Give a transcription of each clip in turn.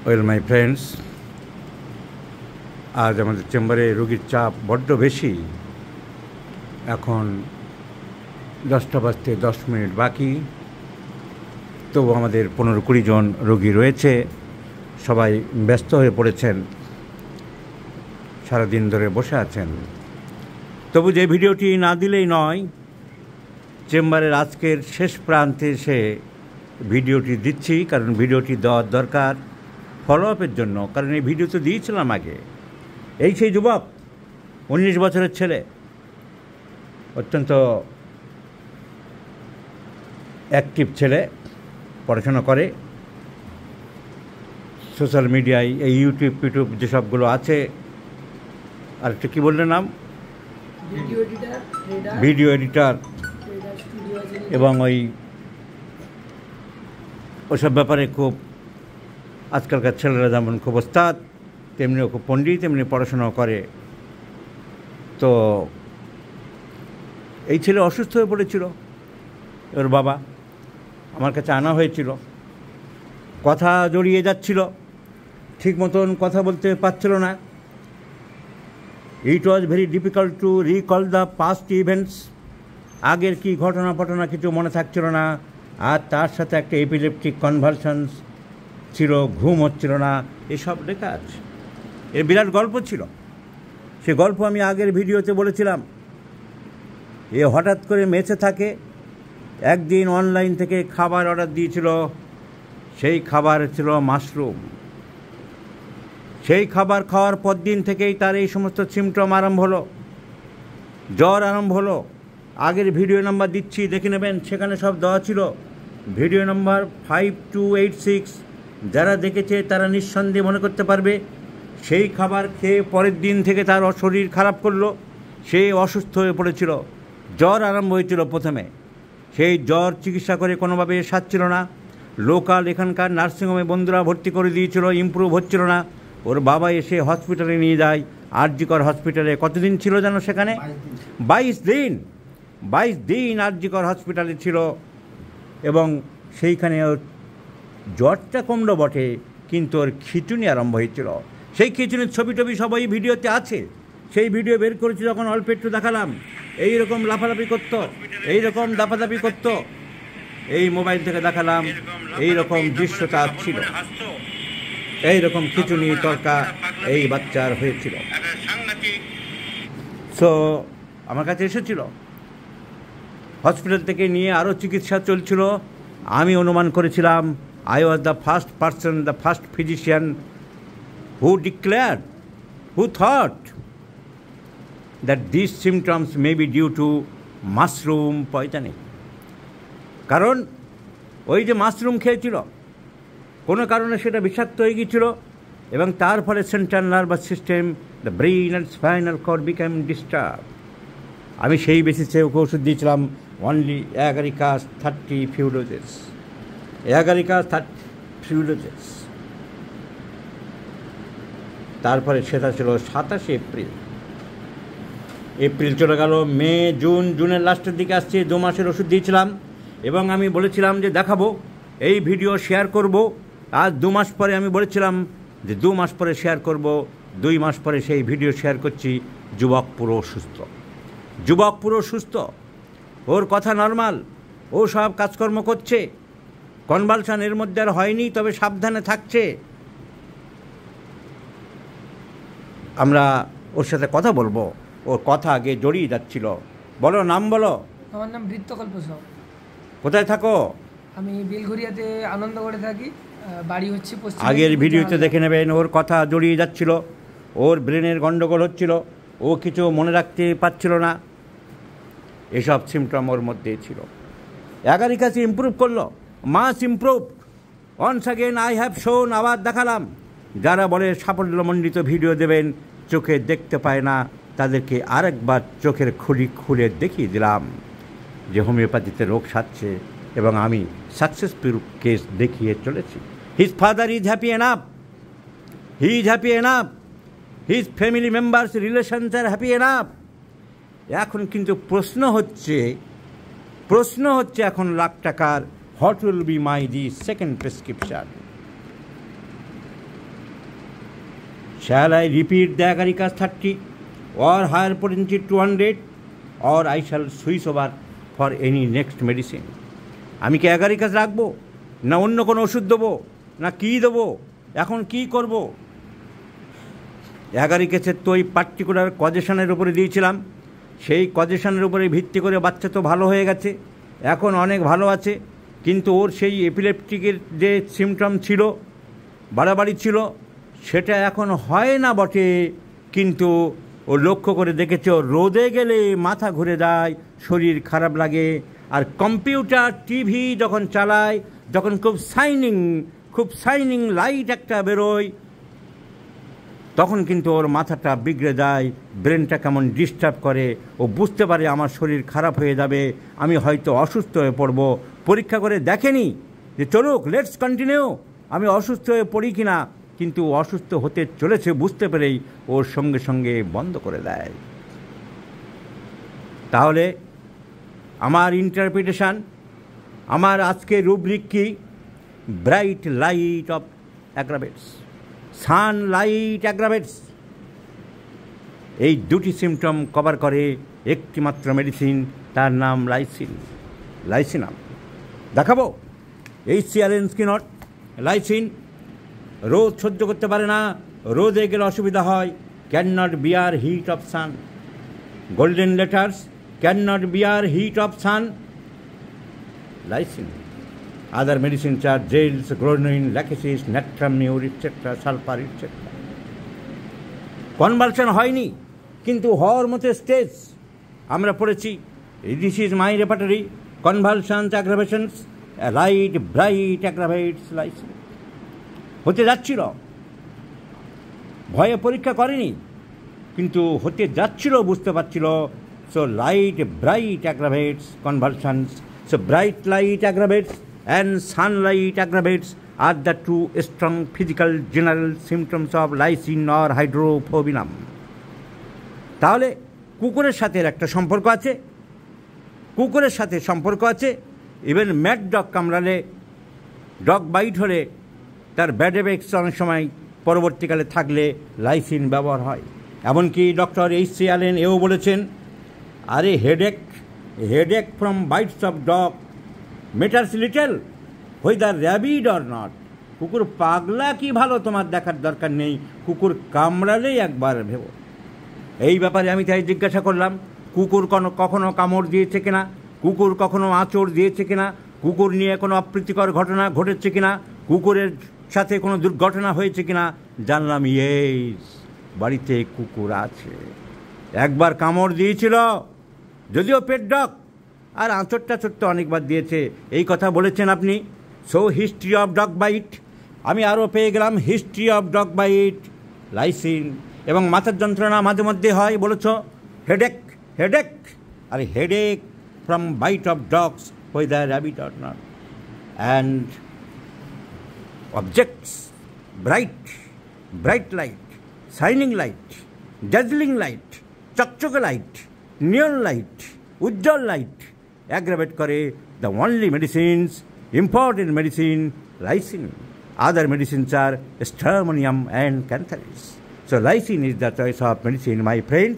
Well my friends, আজ আমাদের চেম্বারে রোগীর চাপ বড্ড বেশি। এখন 10টা বাজতে 10 মিনিট বাকি, তবু আমাদের 15-20 জন রোগী রয়েছে। সবাই ব্যস্ত হয়ে পড়েছেন, সারাদিন ধরে বসে আছেন। তবু যে ভিডিওটি না দিলেই নয়, চেম্বারের আজকের শেষ প্রান্তে এসে ভিডিওটি দিচ্ছি, কারণ ভিডিওটি দেওয়ার দরকার ফলো আপের জন্য। কারণ এই ভিডিও তো দিয়েছিলাম আগে। এই সেই যুবক, 19 বছরের ছেলে, অত্যন্ত অ্যাক্টিভ ছেলে, পড়াশোনা করে, সোশ্যাল মিডিয়ায় এই ইউটিউব যেসবগুলো আছে, আর একটা কী বললেন নাম, ভিডিও এডিটার, এবং ওইসব ব্যাপারে খুব আজকালকার ছেলেরা যেমন খুব ওস্তাদ, তেমনিও খুব পণ্ডিত, তেমনি পড়াশোনাও করে। তো এই ছেলে অসুস্থ হয়ে পড়েছিল। ওর বাবা আমার কাছে আনা হয়েছিল। কথা জড়িয়ে যাচ্ছিল, ঠিক মতন কথা বলতে পারছিল না। It was very difficult to recall the past events. আগের কি ঘটনা কিছু মনে থাকছিল না। আর তার সাথে একটা এপিলেপটিক কনভালশনস ছিল, ঘুম হচ্ছিল না, এসব লেখা আছে। এর বিরাট গল্প ছিল। সে গল্প আমি আগের ভিডিওতে বলেছিলাম। এ হঠাৎ করে মেসে থাকে। একদিন অনলাইন থেকে খাবার অর্ডার দিয়েছিল। সেই খাবার ছিল মাশরুম। সেই খাবার খাওয়ার পর দিন থেকেই তার এই সমস্ত সিমটম আরম্ভ হলো, জ্বর আরম্ভ হলো। আগের ভিডিও নাম্বার দিচ্ছি, দেখে নেবেন, সেখানে সব দেওয়া ছিল। Video number 5286। যারা দেখেছে তারা নিঃসন্দেহে মনে করতে পারবে। সেই খাবার খেয়ে পরের দিন থেকে তার শরীর খারাপ করলো। সে অসুস্থ হয়ে পড়েছিল। জ্বর আরম্ভ হয়েছিল প্রথমে। সেই জ্বর চিকিৎসা করে কোনোভাবে সারছিল না। লোকাল এখানকার নার্সিংহোমে বন্ধুরা ভর্তি করে দিয়েছিল, ইমপ্রুভ হচ্ছিল না। ওর বাবা এসে হসপিটালে নিয়ে যায়, আরজিকর হসপিটালে। কতদিন ছিল যেন সেখানে? 22 দিন আরজিকর হসপিটালে ছিল। এবং সেইখানে ওর জ্বরটা কমলো বটে, কিন্তু ওর খিঁচুনি আরম্ভ হয়েছিল। সেই খিঁচুনির ছবি টবি সবাই ভিডিওতে আছে। সেই ভিডিও বের করেছি, যখন অল্প একটু দেখালাম, এইরকম লাফালাফি করতো, এইরকম দাপাদাপি করতো। এই মোবাইল থেকে দেখালাম, এইরকম দৃশ্যটা ছিল। এইরকম খিঁচুনি তরকা এই বাচ্চার হয়েছিল। সো আমার কাছে এসেছিল। হসপিটাল থেকে নিয়ে আরও চিকিৎসা চলছিল। আমি অনুমান করেছিলাম, I was the first person, the first physician who declared, who thought that these symptoms may be due to mushroom poisoning. কারণ ওই যে মাশরুম খেয়েছিল, কোনো কারণে সেটা বিষাক্ত হয়ে গিয়েছিল, এবং তার ফলে central nervous system, the brain and spinal cord become disturb. আমি সেই বেসিসে ওকে ওষুধ দিয়েছিলাম, অনলি অ্যাগারিকাস 30 ফিউলোজেস, অ্যাগারিকাস 30 ফিউলোজেস। তারপরে সেটা ছিল 27 এপ্রিল। এপ্রিল চলে গেল, মে, জুনের লাস্টের দিকে আসছে। 2 মাসের ওষুধ দিয়েছিলাম, এবং আমি বলেছিলাম যে দেখাবো, এই ভিডিও শেয়ার করব। আজ 2 মাস পরে আমি বলেছিলাম যে 2 মাস পরে শেয়ার করব। 2 মাস পরে সেই ভিডিও শেয়ার করছি। যুবক পুরো সুস্থ, যুবক পুরো সুস্থ। ওর কথা নর্মাল, ও সব কাজকর্ম করছে। কনভালশন এর মধ্যে আর হয়নি, তবে সাবধানে থাকছে। আমরা ওর সাথে কথা বলবো। ওর কথা আগে জড়িয়ে যাচ্ছিল। বলো, নাম বলো। আমার নাম বৃত্তকল্প সাউ। কোথায় থাকো? আমি বেলঘরিয়াতে আনন্দগড়ে থাকি। বাড়ি হচ্ছে পশ্চিম। আগের ভিডিওতে দেখে নেবেন, ওর কথা জড়িয়ে যাচ্ছিল। ওর ব্রেনের গণ্ডগোল হচ্ছিল, ও কিছু মনে রাখতে পারছিল না। এসব সিমটম ওর মধ্যে ছিল। অ্যাগারিকাসে ইমপ্রুভ করলো, মাস improve. Once again I have shown, আবার দেখালাম। যারা বলে সাফল্যমণ্ডিত ভিডিও দেবেন, চোখে দেখতে পায় না, তাদেরকে আরেকবার চোখের খুলি খুলে দেখিয়ে দিলাম যে হোমিওপ্যাথিতে রোগ সারছে, এবং আমি সাকসেসফুল কেস দেখিয়ে চলেছি। His father is happy enough, he is happy enough, his family members relations are happy enough. এখন কিন্তু প্রশ্ন হচ্ছে এখন লাখ টাকার, what will be my the second prescription? Shall I repeat the agaricus 30 or higher potency 200, or I shall switch over for any next medicine? আমি কি agaricus রাখবো, না অন্য কোনো ওষুধ দেবো, না কী দেবো, এখন কী করব? অ্যাগারিকাসের তো ওই পার্টিকুলার কজেশনের উপরে দিয়েছিলাম, সেই কজেশনের উপরে ভিত্তি করে বাচ্চা তো ভালো হয়ে গেছে, এখন অনেক ভালো আছে, কিন্তু ওর সেই এপিলেপটিকের যে সিমটম ছিল, বাড়াবাড়ি ছিল, সেটা এখন হয় না বটে, কিন্তু ও লক্ষ্য করে দেখেছে ও রোদে গেলে মাথা ঘুরে যায়, শরীর খারাপ লাগে, আর কম্পিউটার টিভি যখন চালায়, যখন খুব শাইনিং লাইট একটা বেরোয়, তখন কিন্তু ওর মাথাটা বিগড়ে যায়, ব্রেনটা কেমন ডিস্টার্ব করে, ও বুঝতে পারে আমার শরীর খারাপ হয়ে যাবে, আমি হয়তো অসুস্থ হয়ে পড়ব। পরীক্ষা করে দেখেনি যে চলুক, লেটস কন্টিনিউ, আমি অসুস্থ হয়ে পড়ি কি না, কিন্তু অসুস্থ হতে চলেছে বুঝতে পেরেই ওর সঙ্গে সঙ্গে বন্ধ করে দেয়। তাহলে আমার ইন্টারপ্রিটেশান, আমার আজকের রুব্রিক কি? Bright light off aggravates, Sunlight aggravates. এই দুটি সিমটম কভার করে একটি মাত্র মেডিসিন, তার নাম লাইসিনাম। দেখাবো HCl নট লাইসিন। রোদ সহ্য করতে পারে না, রোদে গেলে অসুবিধা হয়, can not bear heat of sun. Golden letters, can not bear heat of sun, lyssin. Other medicines are gels, Gronolin, Lachesis, Natrum, Mur, etc., Sulfur, etc. Convulsion হয়নি, কিন্তু হওয়ার মতো স্টেজ আমরা পড়েছি। This is my repertory, convulsions, aggravations, light, bright aggravates, Lyssin. হতে যাচ্ছিল, ভয়ে পরীক্ষা করেনি, কিন্তু হতে যাচ্ছিল, বুঝতে পারছিল। So light, bright aggravates convulsions, so bright light aggravates and sunlight aggravates are the two strong physical general symptoms of lysine or hydrophobinum. তাহলে কুকুরের সাথে একটা সম্পর্ক আছে, কুকুরের সাথে সম্পর্ক আছে। ইভেন ম্যাড ডগ কামড়ালে, ডগ বাইট হলে তার ব্যাড এফেক্টস অনেক সময় পরবর্তীকালে থাকলে লাইসিন ব্যবহার হয়। এমনকি ডক্টর HCl এও বলেছেন, আরে headache from bites of dog matters little whether rabid or not. কুকুর পাগলা কি ভালো তোমার দেখার দরকার নেই, কুকুর কামড়ালেই একবার ভেবো। এই ব্যাপারে আমি তাই জিজ্ঞাসা করলাম, কুকুর কখনো কামড় দিয়েছে কিনা, কুকুর কখনো আঁচড় দিয়েছে কিনা, কুকুর নিয়ে কোনো অপ্রীতিকর ঘটনা ঘটেছে কিনা, কুকুরের সাথে কোনো দুর্ঘটনা হয়েছে কিনা। জানলাম ইয়েস, বাড়িতে কুকুর আছে, একবার কামড় দিয়েছিল, যদিও পেট ডগ, আর আঁচড়টা ছোট্ট অনেকবার দিয়েছে, এই কথা বলেছেন আপনি। So history of dog bite, আমি আরও পেয়ে গেলাম history of dog bite, lyssin. এবং মাথার যন্ত্রণা মাঝে মধ্যে হয় বলেছ, হেডেক, আর headache from bite of dogs whether rabid or not. And objects, bright light, shining light, dazzling light, চকচকে লাইট, নিয়ন লাইট, উজ্জ্বল লাইট aggravate করে the only medicines, important medicine, lysine. Other medicines are stramonium and cantharis. So lysine is the choice of medicine, my friend.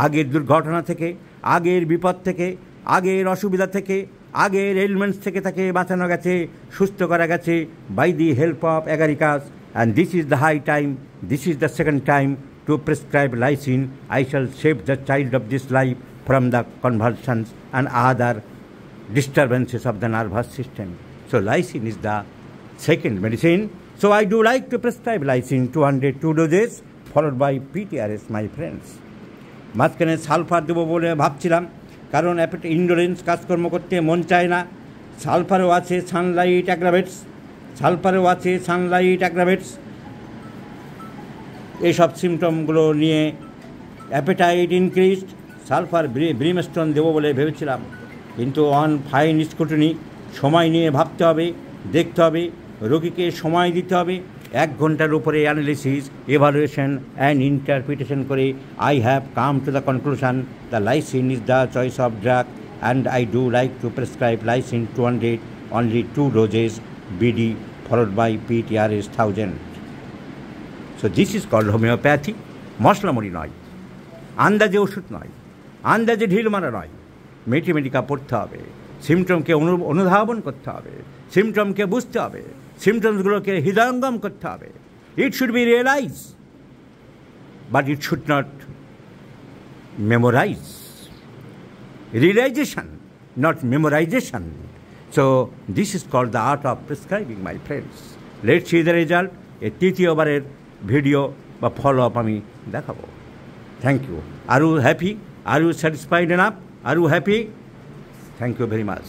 আগের দুর্ঘটনা থেকে, আগের বিপদ থেকে, আগের অসুবিধা থেকে, আগের এলিমেন্টস থেকে তাকে বাঁচানো গেছে, সুস্থ করা গেছে by the help of agaricus. And this is the high time, this is the second time to prescribe lysine. I shall save the child of this life from the convulsions and other disturbances of the nervous system. So lysine is the second medicine. So I do like to prescribe lysine 202 doses followed by PTRS, my friends. মাঝখানে sulphur দেবো বলে ভাবছিলাম, কারণ indolence কাজকর্ম করতে মন চায় না। সালফারও আছে সানলাইট অ্যাগ্রাভেটস, এইসব সিমটমগুলো নিয়ে অ্যাপেটাইট ইনক্রিজড, সালফার ব্রিমস্টোন দেবো বলে ভেবেছিলাম, কিন্তু অন ফাইন স্কুটনি সময় নিয়ে ভাবতে হবে, দেখতে হবে, রোগীকে সময় দিতে হবে। 1 ঘন্টার উপরে অ্যানালিসিস, এভালুয়েশন অ্যান্ড ইন্টারপ্রিটেশন করে I have come to the conclusion the Lyssin is the choice of drug and I do like to prescribe Lyssin 200, only 2 doses BD followed by PTRS 1000. So this is called homeopathy. মশলামুড়ি নয়, আন্দাজে ওষুধ নয়, আন্দাজে ঢিল মারা নয়। মেটিমেটিকা পড়তে হবে, সিমটমকে অনুধাবন করতে হবে, সিমটমকে বুঝতে হবে, সিমটমসগুলোকে হৃদয়ঙ্গম করতে হবে। It should be realize, but it should not memorize. Realization, not memorization. So this is called the art of prescribing, my friends. Let's see the result. A তৃতীয়বারের ভিডিও বা ফলো আপ আমি দেখাবো। Thank you. Are you happy? Are you satisfied enough? Are you happy? Thank you very much.